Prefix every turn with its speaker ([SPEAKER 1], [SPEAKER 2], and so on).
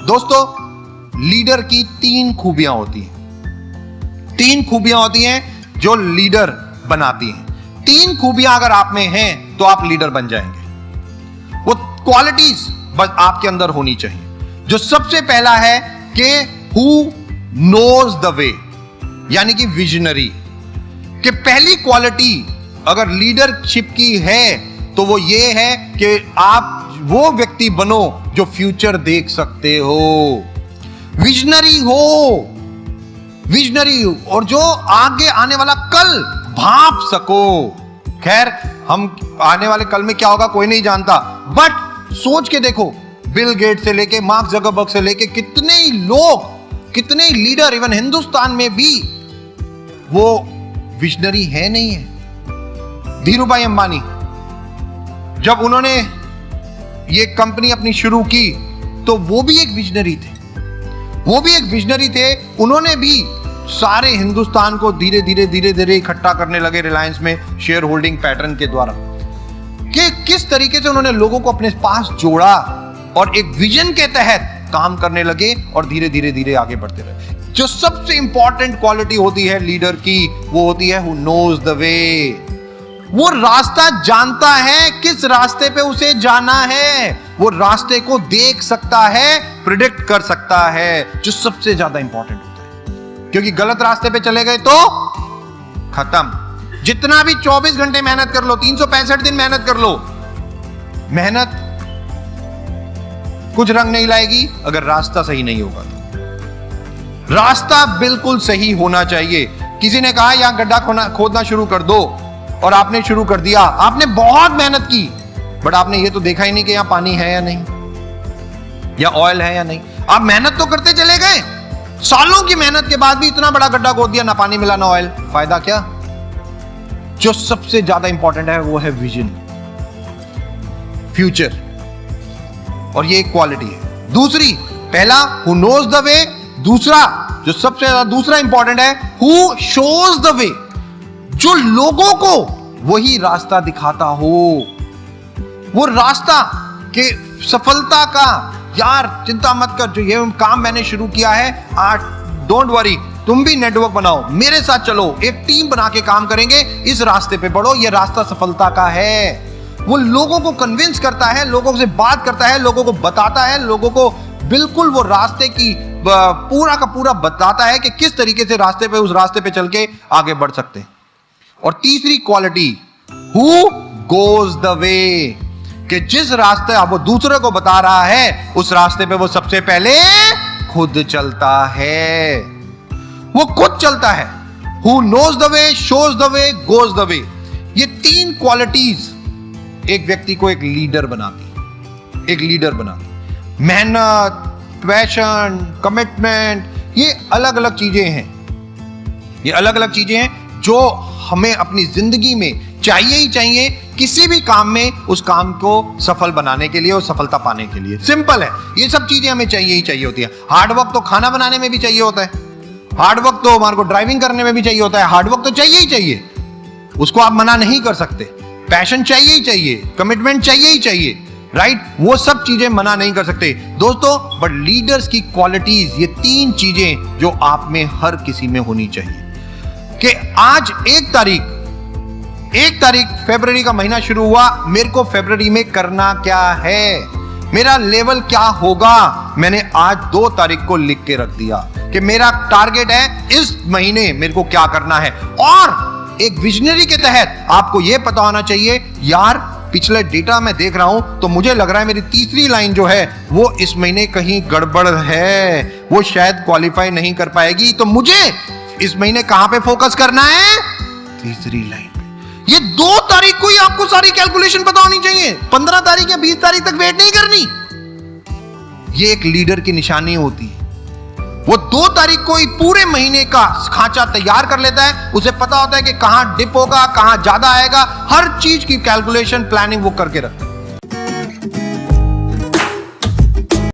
[SPEAKER 1] दोस्तों, लीडर की 3 खूबियां होती हैं। 3 खूबियां होती हैं जो लीडर बनाती हैं। 3 खूबियां अगर आप में हैं तो आप लीडर बन जाएंगे। वो क्वालिटीज बस आपके अंदर होनी चाहिए। जो सबसे पहला है कि हु नोज द वे, यानी कि विजनरी। कि पहली क्वालिटी अगर लीडरशिप की है तो वो ये है कि आप वो व्यक्ति बनो जो फ्यूचर देख सकते हो, विजनरी हो, विजनरी हो, और जो आगे आने वाला कल भांप सको। खैर, हम आने वाले कल में क्या होगा कोई नहीं जानता, बट सोच के देखो, बिल गेट से लेके मार्क जकरबर्ग से लेके कितने ही लोग, कितने ही लीडर, इवन हिंदुस्तान में भी वो विजनरी है नहीं है। धीरूभाई अंबानी, जब उन्होंने ये कंपनी अपनी शुरू की तो वो भी एक विजनरी थे, वो भी एक विजनरी थे। उन्होंने भी सारे हिंदुस्तान को धीरे धीरे इकट्ठा करने लगे रिलायंस में शेयर होल्डिंग पैटर्न के द्वारा, कि किस तरीके से उन्होंने लोगों को अपने पास जोड़ा और एक विजन के तहत काम करने लगे और धीरे धीरे आगे बढ़ते रहे। जो सबसे इंपॉर्टेंट क्वालिटी होती है लीडर की, वो होती है हु नोज द वे। वो रास्ता जानता है, किस रास्ते पे उसे जाना है, वो रास्ते को देख सकता है, प्रिडिक्ट कर सकता है, जो सबसे ज्यादा इंपॉर्टेंट होता है। क्योंकि गलत रास्ते पे चले गए तो खत्म। जितना भी 24 घंटे मेहनत कर लो, 365 दिन मेहनत कर लो, मेहनत कुछ रंग नहीं लाएगी अगर रास्ता सही नहीं होगा तो। रास्ता बिल्कुल सही होना चाहिए। किसी ने कहा यहां गड्ढा खोदना शुरू कर दो, और आपने शुरू कर दिया, आपने बहुत मेहनत की, बट आपने ये तो देखा ही नहीं कि यहां पानी है या नहीं, या ऑयल है या नहीं। आप मेहनत तो करते चले गए, सालों की मेहनत के बाद भी इतना बड़ा गड्ढा खोद दिया, ना पानी मिला ना ऑयल, फायदा क्या? जो सबसे ज्यादा इंपॉर्टेंट है वो है विजन, फ्यूचर, और ये एक क्वालिटी है। दूसरी, पहला हु नोज द वे, दूसरा जो सबसे ज्यादा दूसरा इंपॉर्टेंट है हु शोज द वे, जो लोगों को वही रास्ता दिखाता हो, वो रास्ता के सफलता का। यार चिंता मत कर, जो ये काम मैंने शुरू किया है आज, डोंट वरी, तुम भी नेटवर्क बनाओ, मेरे साथ चलो, एक टीम बना के काम करेंगे, इस रास्ते पे बढ़ो, ये रास्ता सफलता का है। वो लोगों को कन्विंस करता है, लोगों से बात करता है, लोगों को बताता है, लोगों को बिल्कुल वो रास्ते की पूरा का पूरा बताता है कि किस तरीके से रास्ते पे, उस रास्ते पे चल के आगे बढ़ सकते हैं। और तीसरी क्वालिटी हु गोज द वे, कि जिस रास्ते अब वो दूसरे को बता रहा है, उस रास्ते पे वो सबसे पहले खुद चलता है, वो खुद चलता है। Who knows the way, shows the way, goes the way. ये 3 क्वालिटीज एक व्यक्ति को एक लीडर बनाती, एक लीडर बनाती। मेहनत, पैशन, कमिटमेंट, ये अलग अलग चीजें हैं, ये अलग अलग चीजें हैं जो हमें अपनी जिंदगी में चाहिए ही चाहिए, किसी भी काम में उस काम को सफल बनाने के लिए और सफलता पाने के लिए। सिंपल है, ये सब चीजें हमें चाहिए ही चाहिए होती है। हार्ड वर्क तो खाना बनाने में भी चाहिए होता है, हार्ड वर्क तो हमारे को ड्राइविंग करने में भी चाहिए होता है, हार्ड वर्क तो चाहिए ही चाहिए, उसको आप मना नहीं कर सकते। पैशन चाहिए ही चाहिए, कमिटमेंट चाहिए ही चाहिए, राइट? वो सब चीजें मना नहीं कर सकते दोस्तों। बट लीडर्स की क्वालिटीज, ये 3 चीजें जो आप में हर किसी में होनी चाहिए। कि आज 1 तारीख फरवरी का महीना शुरू हुआ, मेरे को फरवरी में करना क्या है, मेरा लेवल क्या होगा, मैंने आज 2 तारीख को लिख के रख दिया कि मेरा टारगेट है इस महीने मेरे को क्या करना है। और एक विजनरी के तहत आपको यह पता होना चाहिए, यार पिछले डेटा मैं देख रहा हूं तो मुझे लग रहा है मेरी तीसरी लाइन जो है वो इस महीने कहीं गड़बड़ है, वो शायद क्वालिफाई नहीं कर पाएगी, तो मुझे इस महीने कहां पे फोकस करना है? तीसरी लाइन पे। ये 2 तारीख को ही आपको सारी कैलकुलेशन पता होनी चाहिए, 15 तारीख या 20 तारीख तक वेट नहीं करनी। ये एक लीडर की निशानी होती है। वो 2 तारीख को ही पूरे महीने का खांचा तैयार कर लेता है, उसे पता होता है कि कहां डिप होगा, कहां ज्यादा आएगा, हर चीज की कैलकुलेशन, प्लानिंग वो करके रखता है।